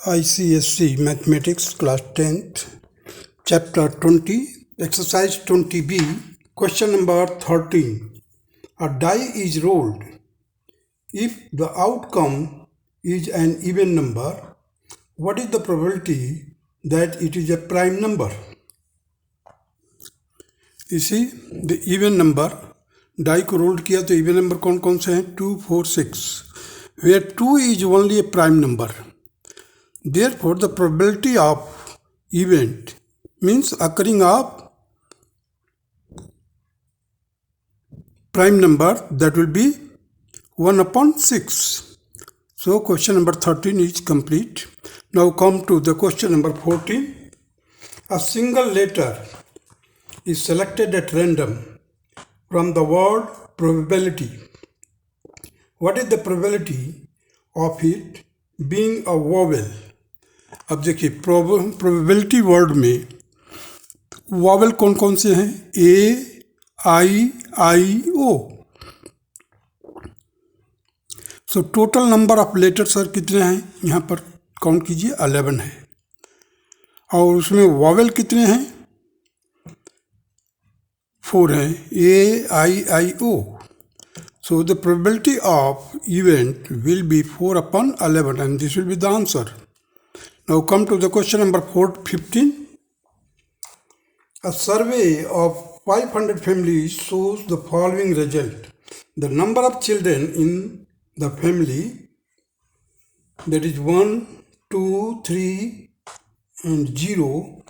ICSC Mathematics Class 10th, Chapter 20, Exercise 20B, Question number 13. A die is rolled. If the outcome is an even number, what is the probability that it is a prime number? You see, the even number, die को rolled किया तो even number कौन कौन से हैं? 2, 4, 6, where 2 is only a prime number. Therefore, the probability of event means occurring of prime number, that will be 1 upon 6. So, question number 13 is complete. Now come to the question number 14. A single letter is selected at random from the word probability. What is the probability of it being a vowel? अब देखिए probability word में vowel कौन कौन से हैं? A, I, O. So total number of letters sir कितने हैं? यहाँ पर काउंट कीजिए, 11 है. और उसमें वॉवेल कितने हैं? 4 हैं. A, I, O. So the probability of event will be 4 upon 11 and this will be the answer. Now come to the question number 15. A survey of 500 families shows the following result. The number of children in the family, that is 1, 2, 3 and 0.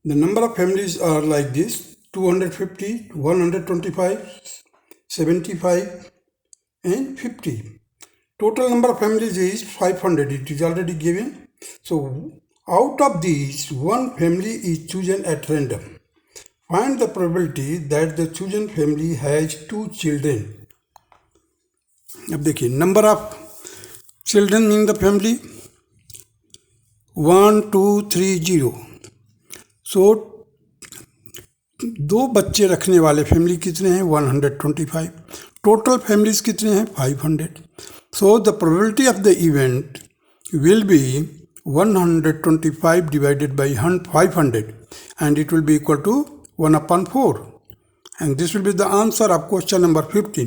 The number of families are like this: 250, 125, 75 and 50. Total number of families is 500. It is already given. So out of these, one family is chosen at random. Find the probability that the chosen family has 2 children. अब देखिए, number of children in the family 1, 2, 3, 0. So 2 बच्चे रखने वाले family कितने हैं? 125. Total families कितने हैं? 500. सो the probability of the event will be 125 divided by 500 and it will be equal to 1 upon 4. And this will be the answer of question number 15.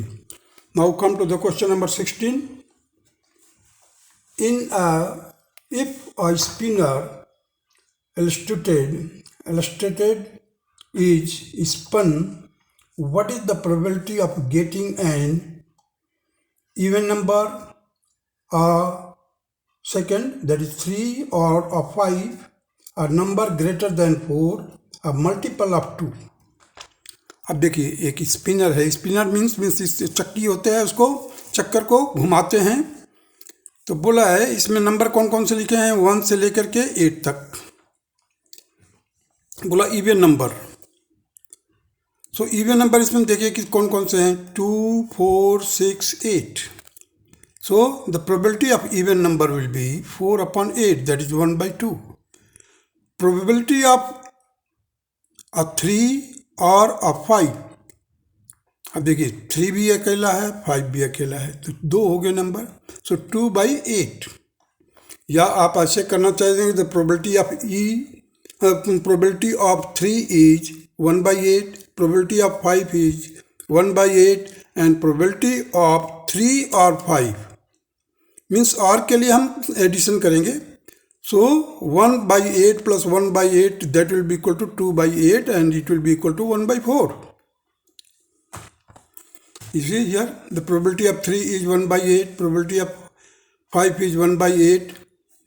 Now come to the question number 16. If a spinner illustrated is spun, what is the probability of getting an even number, a second, that is 3, or a 5, a number greater than 4, a multiple of 2. अब देखिए, एक spinner है. Spinner means चक्की होते हैं, उसको चक्कर को घुमाते हैं. तो बोला है इसमें नंबर कौन कौन से लिखे हैं? 1 से लेकर के 8 तक. बोला even number. So even number इसमें देखिए कि कौन कौन से हैं? 2, 4, 6, 8. So the probability of even number will be 4 upon 8, that is 1 by 2. Probability of a 3 or a 5. अब देखिए, 3 भी अकेला है, 5 भी अकेला है, तो 2 हो गए नंबर. So 2 by 8. या आप ऐसे करना चाहेंगे, the probability of 3 is 1 by 8, probability of 5 is 1 by 8 and probability of 3 or 5 means are के लिए हम एडिशन करेंगे. सो 1 by 8 plus 1 by 8, that will be equal to 2 by 8 and it will be equal to 1 by 4. You see here, the probability of 3 is 1 by 8, probability of 5 is 1 by 8.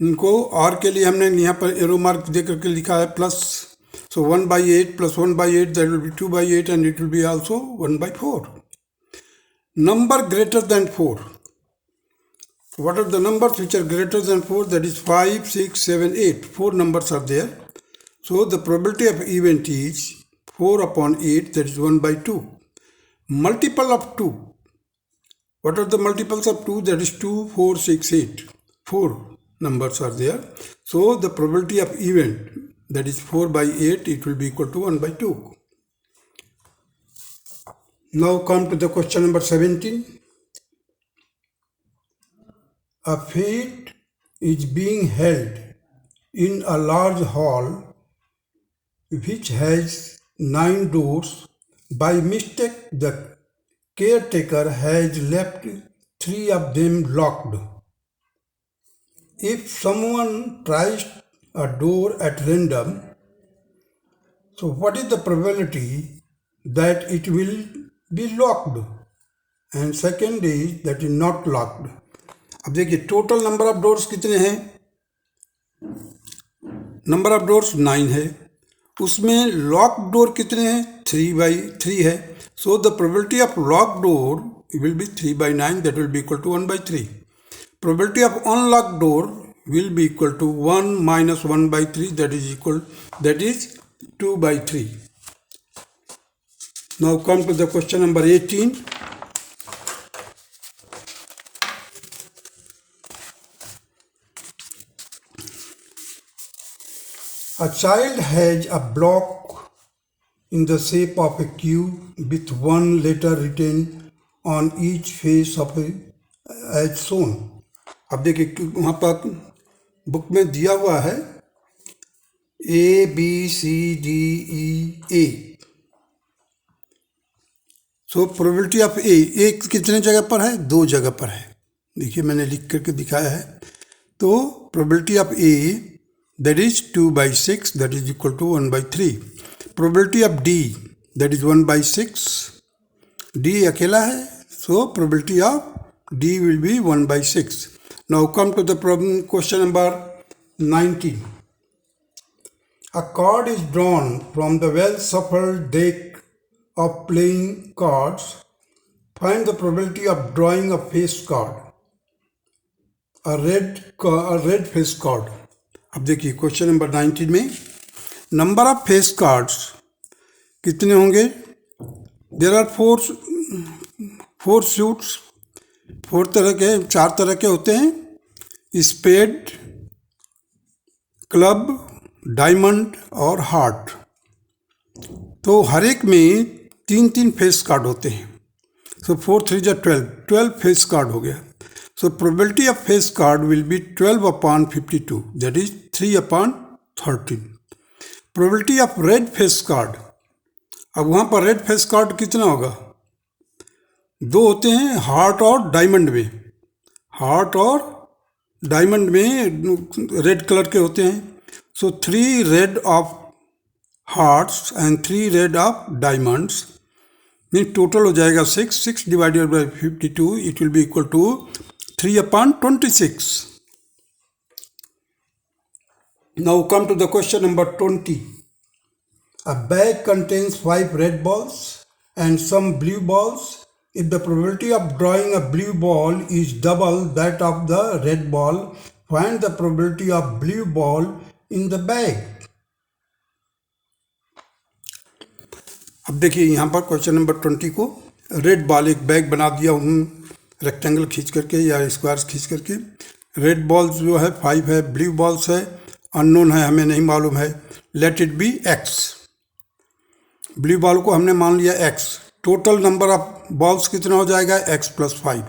इनको are के लिए हमने यहाँ पर एरो मार्क दे करके लिखा है plus. So 1 by 8 plus 1 by 8, that will be 2 by 8 and it will be also 1 by 4. Number greater than 4. What are the numbers which are greater than 4? That is 5, 6, 7, 8. 4 numbers are there. So the probability of event is 4 upon 8, that is 1 by 2. Multiple of 2. What are the multiples of 2? That is 2, 4, 6, 8. 4 numbers are there. So the probability of event, that is 4 by 8, it will be equal to 1 by 2. Now come to the question number 17. A feet is being held in a large hall which has 9 doors. By mistake, the caretaker has left 3 of them locked. If someone tries a door at random, so what is the probability that it will be locked? And second is that is not locked. अब देखिए total number of doors कितने हैं? Number of doors 9 है, उसमें lock door कितने हैं? 3/3 है. So the probability of lock door will be 3/9, that will be equal to 1/3. Probability of unlock door will be equal to 1 minus 1/3, that is 2/3. Now come to the question number 18. A child has a block in the shape of a cube with one letter written on each face of it as shown. अब देखिए वहाँ पर book में दिया हुआ है ABCDEA. So probability of ए कितने जगह पर है? 2 जगह पर है. देखिए मैंने लिख करके दिखाया है. तो probability of A that is 2/6, that is equal to 1/3. Probability of D that is 1/6. D अकेला है, so probability of D will be 1/6. Now come to the problem question number 19. A card is drawn from the well-shuffled deck of playing cards. Find the probability of drawing a face card. A red face card. अब देखिए question number 19 में number of face cards कितने होंगे? There are 4 suits. 4 तरह के होते हैं. Spade, club, diamond और हार्ट. तो हर एक में 3 फेस कार्ड होते हैं. सो 4 3 जा 12 फेस कार्ड हो गया. सो probability of face card will be 12/52, that is 3/13. Probability of red face card. अब वहाँ पर रेड फेस कार्ड कितना होगा? 2 होते हैं, हार्ट और डायमंड में. हार्ट और डायमंड में रेड कलर के होते हैं. So 3 red of hearts and 3 red of diamonds mean total हो जाएगा 6. 6 divided by 52, it will be equal to 3/26. Now come to the question number 20. A bag contains 5 red balls and some blue balls. If the probability of drawing a blue ball is double that of the red ball, find the probability of blue ball in the bag. अब देखिए यहाँ पर question number 20 को red ball एक bag बना दिया हूँ rectangle खींच करके या स्क्वायर्स खींच करके. रेड बॉल्स जो है 5 है, ब्लू बॉल्स है अननोन है, हमें नहीं मालूम है. Let it be x. Blue ball को हमने मान लिया x. Total number of balls कितना हो जाएगा? x + 5.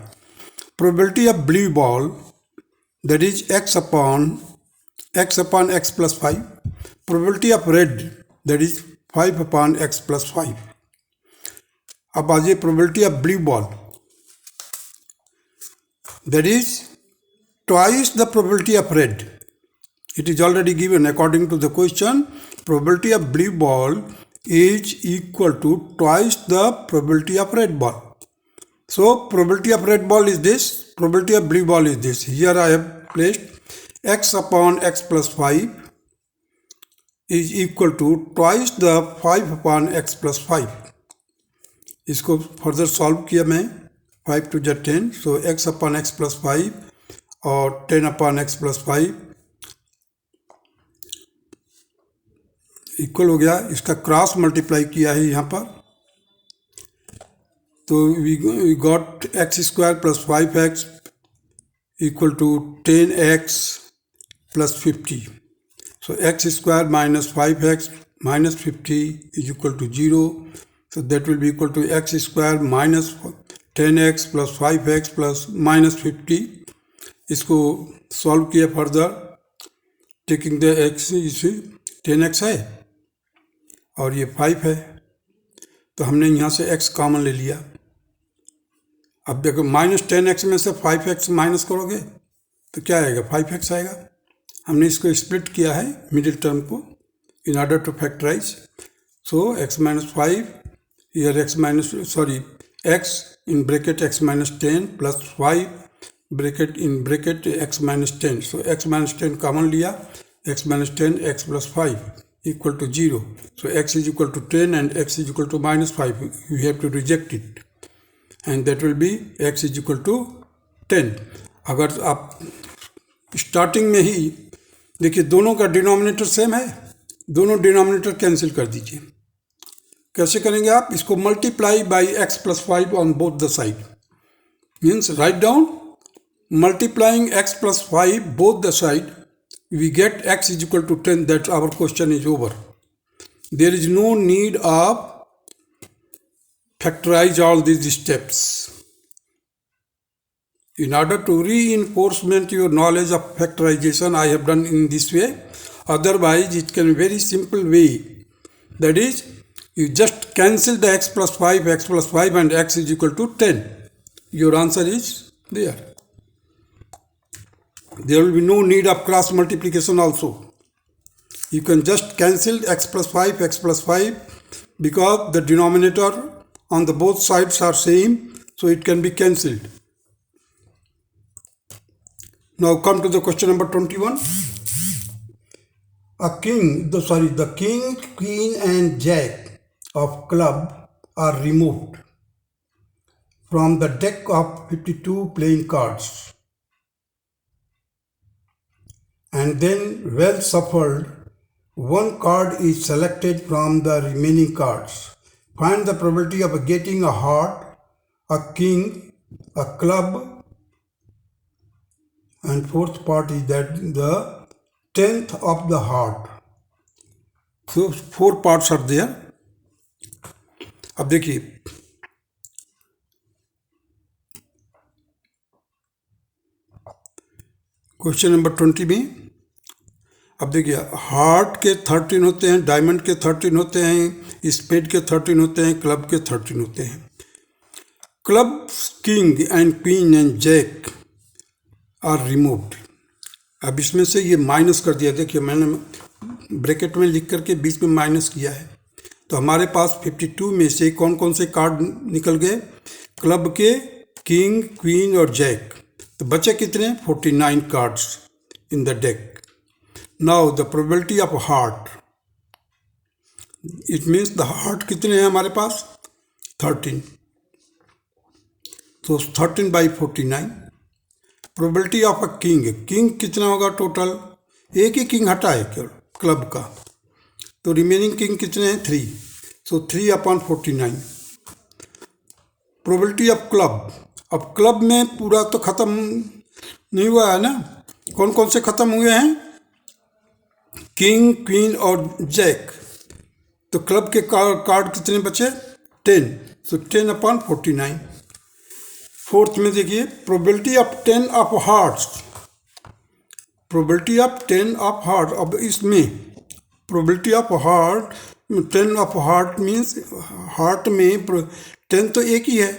Probability of blue ball that is x upon x + 5. Probability of read that is 5 upon x + 5. अब आ जाइए probability of blue ball that is twice the probability of red. It is already given according to the question. Probability of blue ball is equal to twice the probability of red ball. So probability of red ball is this, probability of blue ball is this. Here I have placed x upon x + 5 is equal to twice the 5 upon x + 5. इसको further solve किया मैं. 5 to the 10, so x upon x + 5 और 10 upon x + 5 equal हो गया. इसका cross multiply किया है यहाँ पर, तो we got x² + 5x equal to 10x + 50. So x² - 5x - 50 is equal to 0. So that will be equal to x² - 10x + 5x + -50 इसको सॉल्व किया फर्दर, टेकिंग द एक्स, इसे 10x है और ये 5 है, तो हमने यहाँ से x कॉमन ले लिया। अब देखो -10x में से 5x माइनस करोगे तो क्या आएगा, 5x आएगा। हमने इसको स्प्लिट किया है मिडिल टर्म को in order to factorise. So x - 5 here x in bracket x - 10 plus 5 bracket in bracket x - 10. So x - 10 common लिया, x - 10 x plus 5 equal to 0. So x is equal to 10 and x is equal to -5. You have to reject it and that will be x is equal to 10. अगर आप starting में ही देखिए दोनों का denominator same है, दोनों denominator cancel कर दीजिए। कैसे करेंगे आप, इसको multiply by x plus 5 on both the side, means write down multiplying x plus 5 both the side, we get x is equal to 10. That our question is over. There is no need of factorize all these steps. In order to reinforcement your knowledge of factorization, I have done in this way. Otherwise, it can be very simple way. That is, you just cancel the x plus 5 and x is equal to 10. Your answer is there. There will be no need of cross multiplication also. You can just cancel x plus 5 because the denominator on the both sides are same, so it can be cancelled. Now come to the question number 21. The king, queen and jack of club are removed from the deck of 52 playing cards, and then well shuffled, one card is selected from the remaining cards. Find the probability of getting a heart, a king, a club, and fourth part is that the 10th of the heart. So 4 parts are there. अब देखिए question number 20 में, अब देखिए heart के 13 होते हैं, diamond के 13 होते हैं, स्पेड के 13 होते हैं, क्लब के 13 होते हैं। Club, king and queen and jack are removed. अब इसमें से ये माइनस कर दिया, देखिए मैंने ब्रैकेट में लिख करके बीच में माइनस किया है। तो हमारे पास 52 में से कौन कौन से कार्ड निकल गए, क्लब के, किंग, क्वीन और जैक। तो बचे कितने, 49 cards in the deck. Now the probability of heart, it means the heart कितने हैं हमारे पास, 13। तो 13 by 49। Probability of a king, king कितना होगा टोटल, एक ही किंग हटा है केवल क्लब का, तो रिमेनिंग किंग कितने हैं, 3। सो 3/49। प्रोबेबिलिटी ऑफ क्लब, अब क्लब में पूरा तो ख़त्म नहीं हुआ है ना, कौन कौन से ख़त्म हुए हैं, किंग, क्वीन और जैक। तो क्लब के कार्ड कितने बचे, 10। सो 10/49। फोर्थ में देखिए probability of 10 of hearts, probability of 10 of heart. अब इसमें probability of heart, 10 of heart means heart में 10 तो एक ही है।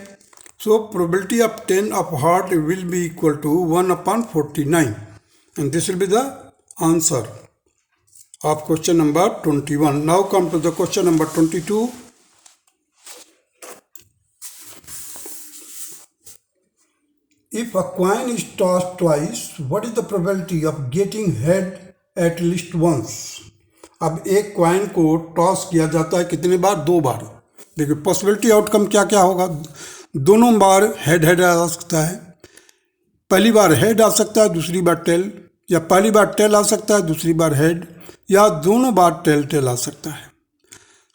So probability of 10 of heart will be equal to 1/49 and this will be the answer of question number 21. Now come to the question number 22. If a coin is tossed twice, what is the probability of getting head at least once? अब एक coin को toss किया जाता है कितने बार, 2 बार। देखिए possibility outcome क्या क्या होगा, दोनों बार हेड हेड आ सकता है, पहली बार हेड आ सकता है, दूसरी बार टेल, या पहली बार टेल आ सकता है, दूसरी बार हेड, या दोनों बार टेल आ सकता है।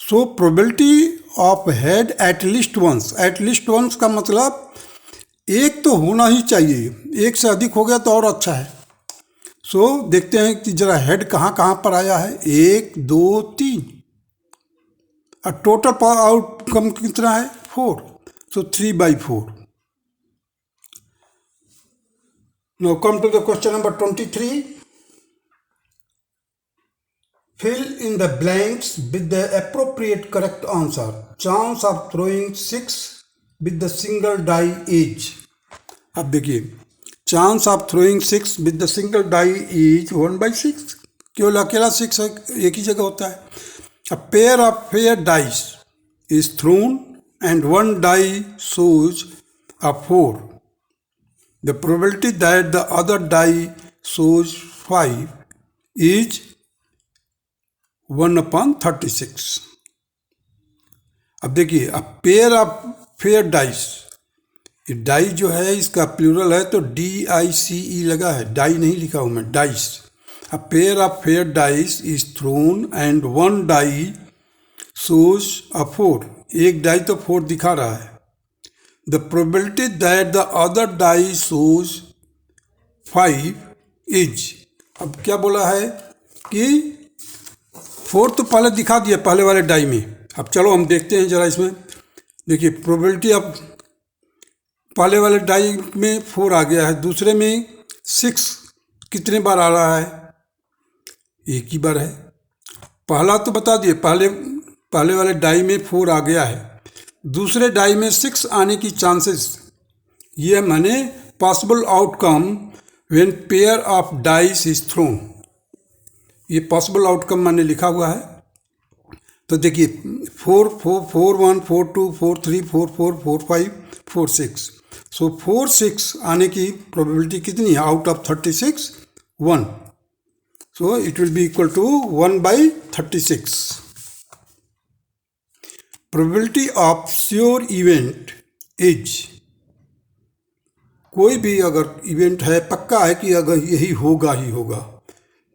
So probability of head at least once का मतलब एक तो होना ही चाहिए, एक से अधिक हो गया तो और अच्छा है। सो देखते हैं कि जरा हेड कहाँ कहाँ पर आया है, 1 2 3, और टोटल आउटकम कितना है, 4। सो 3/4। Now come to the question number 23. Fill in the blanks with the appropriate correct answer. Chance of throwing 6 with the single die is. अब देखिए, chance of throwing 6 with the single die is 1/6. केवल अकेला 6 एक ही जगह होता है. A pair of fair dice is thrown and one die shows a 4. The probability that the other die shows 5 is 1/36. अब देखिए, a pair of fair dice, ये die जो है इसका प्लूरल है तो DICE लगा है, डाई नहीं लिखा हूं मैं, dice. A pair of fair dice is thrown and one die shows a 4. एक डाई तो 4 दिखा रहा है. The probability that the other die shows 5 is. अब क्या बोला है कि 4 तो पहले दिखा दिया पहले वाले डाई में. अब चलो हम देखते हैं जरा इसमें. देखिए, प्रोबेबिलिटी अब पहले वाले डाई में 4 आ गया है, दूसरे में 6 कितने बार आ रहा है? एक ही बार है. पहला तो बता दिए, पहले वाले डाई में 4 आ गया है, दूसरे डाई में 6 आने की चांसेस, ये माने possible outcome when pair of dice is throne. ये पॉसिबल आउटकम मैंने लिखा हुआ है. तो देखिए, 4 4 4 1 4 2 4 3 4 4 4 5 4 6. सो 4 6 आने की प्रोबेबिलिटी कितनी है? Out of 36 1. So it will be equal to 1/36. Probability of sure event is. कोई भी अगर इवेंट है, पक्का है कि अगर यही होगा ही होगा,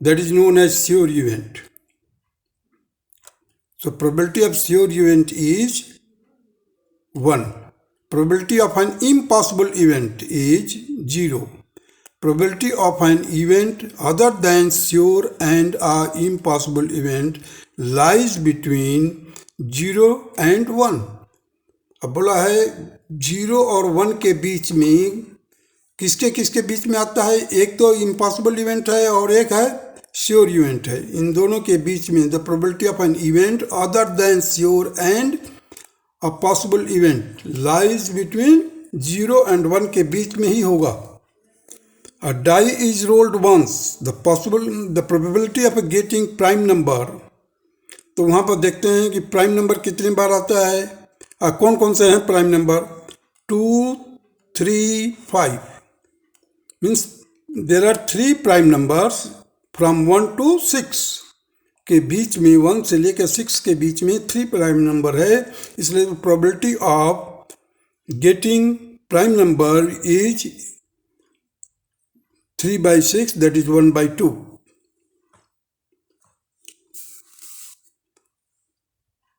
that is known as sure event. So probability of sure event is 1. Probability of an impossible event is 0. Probability of an event other than sure and an impossible event lies between 0 and 1. अब बोला है 0 और 1 के बीच में, किसके बीच में आता है? एक तो इम्पॉसिबल इवेंट है और एक है श्योर इवेंट है. इन दोनों के बीच में the probability of an event other than sure and a possible event lies between 0 and 1 के बीच में ही होगा. A die is rolled once, the probability of getting prime number. तो वहाँ पर देखते हैं कि प्राइम नंबर कितने बार आता है. कौन कौन से हैं prime number? 2 3 5. Means there are 3 prime numbers from 1 to 6 के बीच में, 1 से लेकर 6 के बीच में 3 प्राइम नंबर है. इसलिए probability of getting prime number is 3/6, that is 1/2.